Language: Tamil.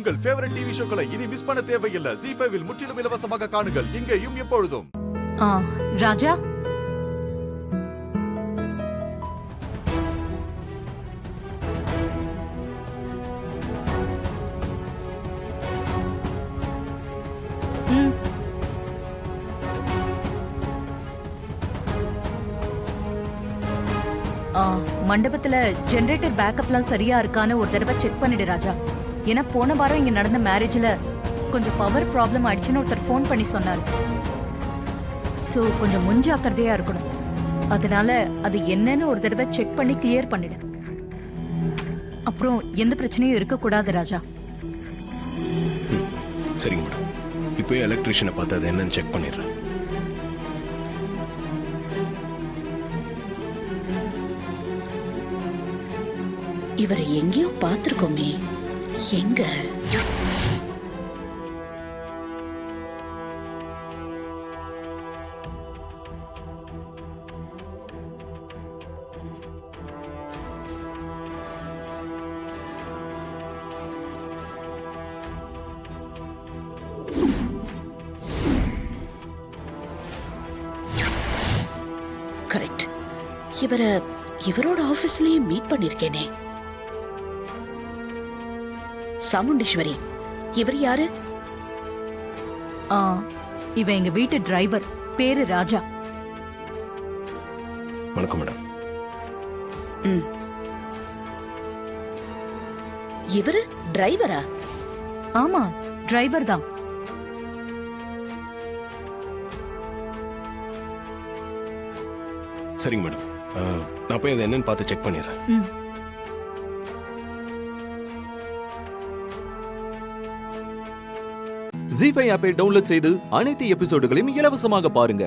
உங்கள் ஃபேவரட் டிவி ஷோக்களை இனி மிஸ் பண்ண தேவையில்லை. ZEE5 இல் முற்றிலும் இலவசமாக காணுங்கள், இங்கேயும் எப்பொழுதும். ராஜா, மண்டபத்துல ஜெனரேட்டர் பேக்கப்லாம் சரியா இருக்கான்னு ஒரு தடவை செக் பண்ணிடு ராஜா. ஏன்னா போன வாரம் இங்க நடந்த மேரேஜ்ல கொஞ்சம் பவர் ப்ராப்ளம் ஆயிடுச்சுன்னு ஒருத்தர் ஃபோன் பண்ணி சொன்னாரு. சோ கொஞ்சம் முன்ஜாக்கிரதையா இருக்கணும். அதனால அது என்னன்னு ஒரு தடவை செக் பண்ணி கிளியர் பண்ணிடு. அப்புறம் எந்த பிரச்சனையும் இருக்கக்கூடாது ராஜா. சரிங்க மேடம், இப்போ எலக்ட்ரிஷியனை பார்த்து அது என்னன்னு செக் பண்ணிடுறேன். இவரை எங்கேயோ பார்த்திருக்கோமே, எங்க? கரெக்ட், இவரோட ஆபீஸ்லயே மீட் பண்ணிருக்கேனே. சாமுண்டீஸ்வரி, இவர் யாரு? இவன் எங்க வீட்டு டிரைவர், பேரு ராஜா. வணக்கம் மேடம். இவரு டிரைவரா? ஆமா, டிரைவர் தான். சரிங்க மேடம், நான் போய் அதை என்னன்னு பார்த்து செக் பண்ணிடுறேன். ZEE5 ஆப்பை டவுன்லோட் செய்து அனைத்து எபிசோடுகளையும் இலவசமாக பாருங்க.